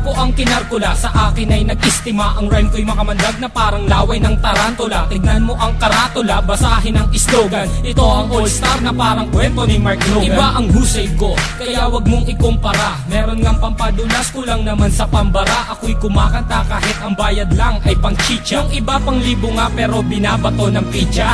po ang kinarkula, sa akin ay nag-istima. Ang rhyme ko'y makamandag na parang laway ng tarantula. Tignan mo ang karatula, basahin ang slogan. Ito ang all-star na parang kwento ni Mark Logan. Iba ang husay ko, kaya wag mong ikumpara. Meron ngang pampadulas, kulang naman sa pambara. Ako'y kumakanta kahit ang bayad lang ay pang chicha. Yung iba pang libo nga pero binabato ng pizza.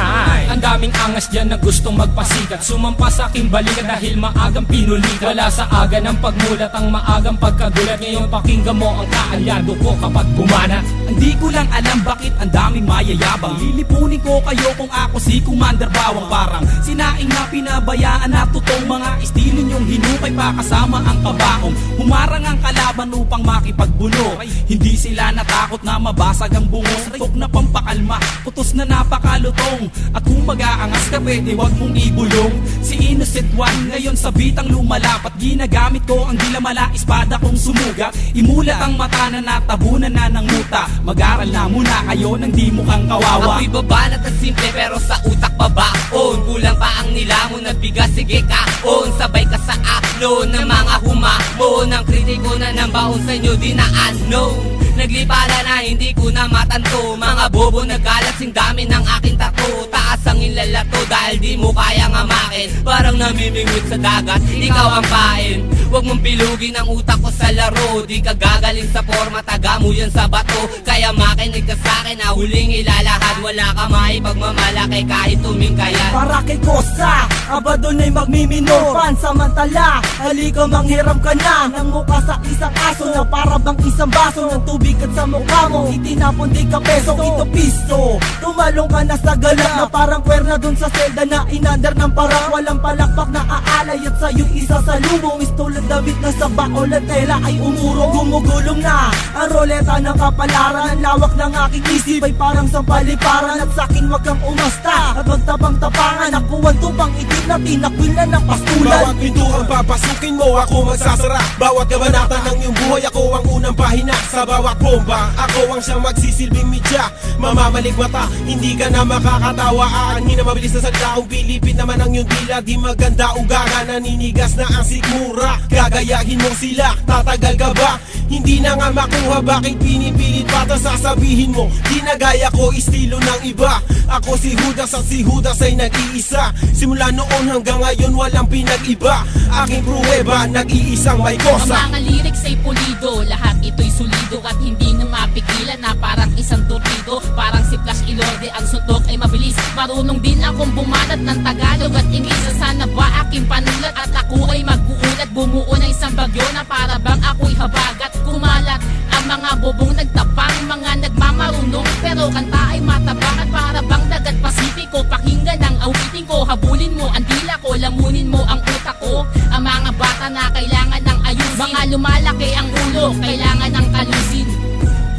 Ang daming angas dyan na gustong magpasikat, sumampa sa aking balikat dahil maagang pinulikat. Wala sa aga ng pagmulat ang maagang pagkagulat. Ngayon pakinggan mo ang kaalyado ko kapag bumanat. Hindi ko lang alam bakit ang daming mayayabang. Lilipunin ko kayo kung ako si Commander Bawang. Parang sinaing na pinabayaan na totoong mga estilo nyong hinukay pa kasama ang kabaong. Humarang ang kalaban upang makipagbuno. Hindi sila natakot na mabasag ang bungos. Tok na pampakalma, putos na napakalutong. At kung mag-aangas ka pwede wag mong ibulong. Si Innocent One ngayon sa bitang lumalapat. Ginagamit ko ang dilamala, espada kong sumugat. Imulat ang mata na natabunan na ng muta. Mag-aral na muna kayo nang di mukhang kawawa. Ako'y babanat at simple pero sa utak babaon. Kulang pa ang nilamon na bigas, sige kaon. Sabay ka sa aklon ng mga humamon. Ang kritiko na ng baon sa inyo di na ano. Naglipala na hindi ko na matanto. Mga bobo nagkalat sing dami ng aking tato. Taas ang inlalato dahil di mo kayang amakin. Parang namimingwit sa dagat, ikaw ang pain. Huwag mong pilugin ang utak ko sa laro. Di ka gagaling sa forma, taga mo yan sa bato. Kaya makinig ka sa'kin na huling ilalahad. Wala ka maipagmamalaki kahit tumingkayan. Para kay Kosa, aba doon ay magmiminor. Pansamantala, halika manghiram ka na ng mukha sa isang aso na para bang isang baso ng tubig at sa mukha mo itinapon di ka peso, ito pisto. Tumalong ka na sa galak na parang kwerna dun sa selda na inandar ng parang walang palakpak na aalay at sa'yo isa sa lumong istulad damit na sa baol at tela ay umurong. Gumugulong na ang roleta ng kapalaran. Ang lawak ng aking isip ay parang sampaliparan. At sa'kin wag kang umasta at wag tabang-tapangan. Nakuwan tupang itim na tinakwil na ng pastulan. Bawat pintuang papasukin mo ako magsasara. Bawat kabanata ng iyong buhay ako ang unang pahina. Sa bawat bomba ako ang siyang magsisilbing media. Mamamalik mata, hindi ka na makakatawa. Aanhin na mabilis na salita kung pilipit naman ang iyong dila. Di maganda ugaga, naninigas na ang sikmura. Gagayahin mo sila, tatagal ka ba? Hindi na nga makuha, bakit pinipilit pa? Tas sasabihin mo, di na gaya ko estilo ng iba. Ako si Judas at si Judas ay nag-iisa. Simula noon hanggang ngayon walang pinag-iba. Aking pruweba, nag-iisang may kosa. Ang mga lyrics ay pulido, lahat ito'y solido at hindi na mapigilan na parang isang torpedo. Parang si Flash Ilorde, ang suntok ay mabilis. Marunong din akong bumanat ng Tagalog at Ingles. Sana ba aking panulat at ako ay mag-uulat? Bumuo ng isang bagyo na para bang ako'y habagat. Kumalat ang mga bobong nagtapang, mga nagmamarunong pero kanta ay matabang at para bang dagat Pasipiko. Pakinggan ang awitin ko, habulin mo ang dila ko, lamunin mo ang utak ko. Ang mga bata na kailangan ng ayusin, mga lumalaki ang ulo, kailangan ng kalusin.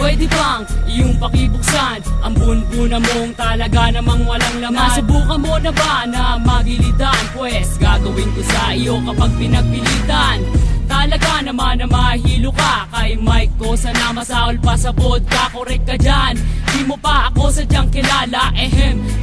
Pwede bang iyong pakibuksan ang bunbuna mong talaga namang walang laman? Nasubukan mo na ba na magilitan? Pwes gagawin ko sa iyo kapag pinagpilitan. Talaga naman na mahilo ka kay Mike ko, sana masaol pa sa vodka. Korek ka dyan, di mo pa ako sadyang kilala.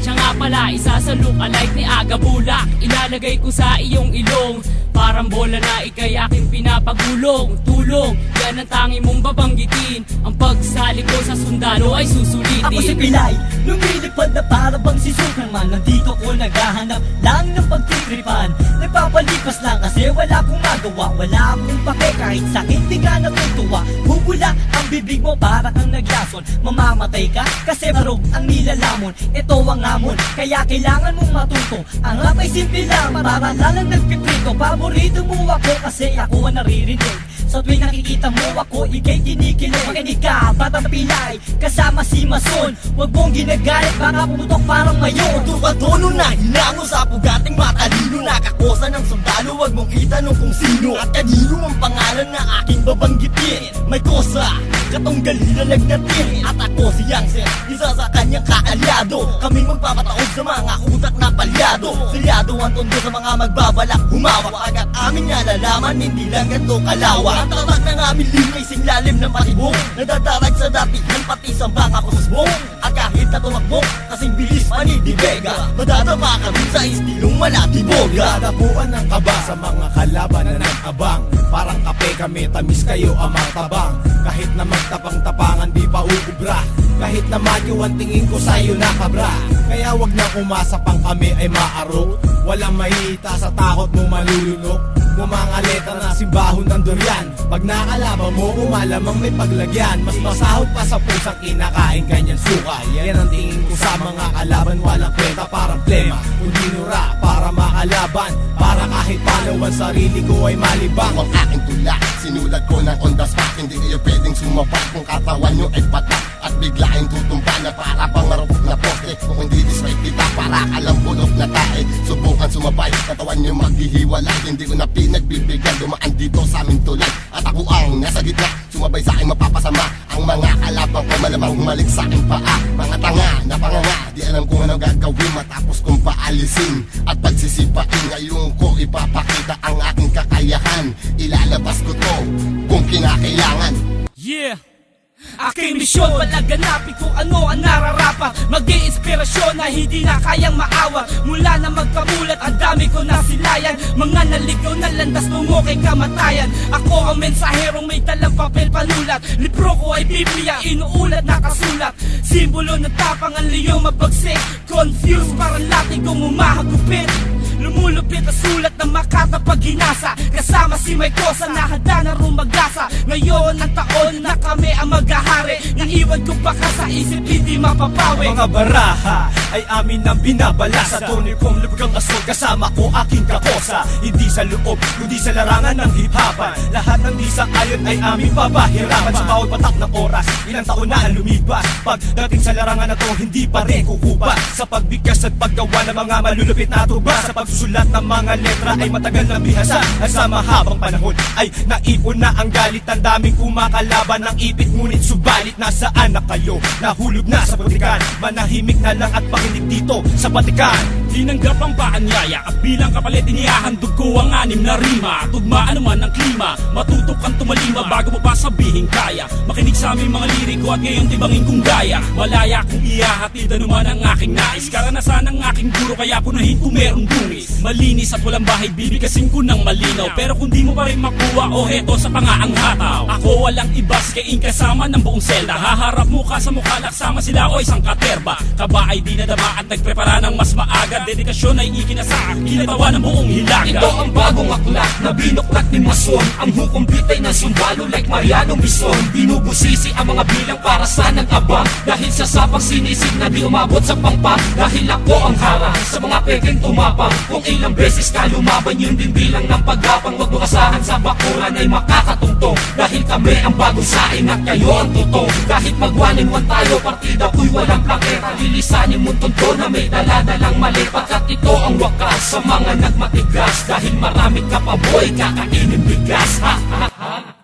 Siya nga pala isa sa look-alike ni Aga Bulak. Ilalagay ko sa iyong ilong, parang bola na ikay aking pinapagulong. Tulong, yan ang tangi mong babanggitin. Ang pagsali ko sa sundalo ay susulitin. Ako si Pilay, lumilipad na para bang si Superman. Nandito ko naghahanap lang ng pagtitripan. Nagpapalipas lang kasi wala akong magawa. Wala akong pake kahit sakit di ka natutuwa. Bubula ang bibig mo para kang naglason. Mamamatay ka kasi marog ang nilalamon. Ito ang hamon, kaya kailangan mong matuto. Ang rap ay simple lang, para lang nagpiprito. Paborito mo ako kasi ako ang naririnig. Sa tuwing nakikita mo ako, ikay kinikilig. Makinig ka, Batang Pilay, kasama si Mason. Huwag mong ginagalit, baka pumutok parang mayon. Turbadono na hinango sa pugating matalino. Nakakosa ng sundalo, huwag mong itanong kung sino at kanino ang pangalan na aking babanggitin. May kosa, katunggali na nagdating. At ako si Youngster, isa sa kanyang kaalyado. Kaming magpapataog sa mga utak na palyado. Silyado ang tondo sa mga magbabalak humawak. Agad aming nalalaman, hindi lang ganito kalawa. Ang tatak ng aming linya ising lalim ng patibong. Nadadarag sa datihan pati sa baka kusbong. At kahit na tumakbo, kasing bilis manidibega. Madadama kami sa istilong manatiboga. Dadapuan ng kaba sa mga kalaban na nag-abang. Parang kape kami, tamis kayo amang tabang. Kahit na magtapang-tapangan di pa uubra. Kahit na madyo ang tingin ko sa'yo na kabra. Kaya wag na umasa pang kami ay maaro. Walang mahihita sa takot mo malulunok. Mumangaleta na simbahon ng durian. Pag nakalaban mo, umalamang may paglagyan. Mas masahod pa sa pusang kinakain kanyang suka. Yan ang tingin ko sa mga kalaban. Walang kwenta parang plema. Kundi nura para makalaban. Para kahit paano ang sarili ko ay malibang. Ang aking tula, sinulat ko ng on the spot. Hindi kayo pwedeng sumabat kung katawan nyo ay patak. At biglaing tutumba na para bang marupok na poste. Kung hindi disrespect kita, para kalang bulok na tae. Subukan sumabay, katawan nyo maghihiwalay. Hindi ko na pinagbibigyan, dumaan dito sa aming tulad. At ako ang nasa gitna, sumabay sa aking mapapasama. Ang mga kalabang ko malamang humalik sa aking paa. Mga tanga na panganga, di alam kung ano gagawin matapos kong paalisin. At pagsisipain, ngayon ko ipapakita ang aking kakayahan. Ilalabas ko to kung kinakailangan. Yeah! Aking misyon, palaganapin kung ano ang nararapat. Mag-iinspirasyon na hindi na kayang maawa. Mula na magkamulat, ang dami ko nasilayan. Mga naligaw na landas tungo kay kamatayan. Ako ang mensaherong may dalang papel panulat. Libro ko ay Biblia, inuulat na kasulat. Simbolo ng tapang ang liyong mabagsik. Confused parang lating kong umahagupit. Lumulupit na sulat na Makata pag ginasa. Kasama si May Kosa na handa na rumagasa. Ngayon ang taon na kami ang maghahari. Naiwan ko baka sa isip hindi mapapawi. Mga baraha ay amin ang binabala. Sa tunay kong lubgang aswang kasama ko aking kakosa. Hindi sa loob, kundi sa larangan ng hip-hopan. Lahat ng di sa ayon ay aming papahirapan. Sa bawat patak ng oras, ilang taon na ang lumipas. Pagdating sa larangan na to, hindi pa rin kukupa. Sa pagbigkas at paggawa ng mga malulupit na tuba. Sa pagsusulat ng mga letra ay matagal na bihasa. At sa mahabang panahon ay naipon na ang galit. Ang daming kumakalaban ng ipit. Ngunit subalit nasaan na kayo? Nahulog na sa butikan. Manahimik na lang at pakinig dito sa batikan. Tinanggap ang paanyaya at bilang kapalit inihahandog ko ang 6 na rima. Tugmaan naman ng klima, matutok kang tumalima bago mo pa sabihin kaya. Makinig sa aming mga liriko at ngayon tibangin kong gaya. Malaya kung ihahatid anuman ang aking nais. Karanasan ng aking guro kaya punahin kung merong dungis. Malinis at walang bahid bibigkasin ko ng malinaw. Pero kung di mo pa rin makuha o heto sa pangaang hataw. Ako walang ibas kaing kasama ng buong selda. Haharap mukha sa mukha nagsama sila o isang katerba. Kaba ay di nadama at nagprepara ng mas maaga. Dedikasyon ay ikinasa, kinatawa ng buong hilaga. Ito ang bagong aklat na binuklat ni Mason. Ang hukumpit ay nasundalo like Mariano Bison. Binubusisi ang mga bilang para sa nag-abang. Dahil sa sapang sinisig na di umabot sa pangpang. Dahil ako ang harang sa mga peking tumapang. Kung ilang beses ka lumaban yun din bilang ng paggapang. Huwag mo asahan sa bakuran ay makakatungtong. Dahil kami ang bagong saing at kayo ang totoo. Kahit mag-1-1 tayo partida ko'y walang plaketa. Lilisanin mo tunto na may daladalang mali. Pagkat ito ang wakas sa mga nagmatigas. Dahil marami ka pa boy kakainin bigas. Ha ha ha.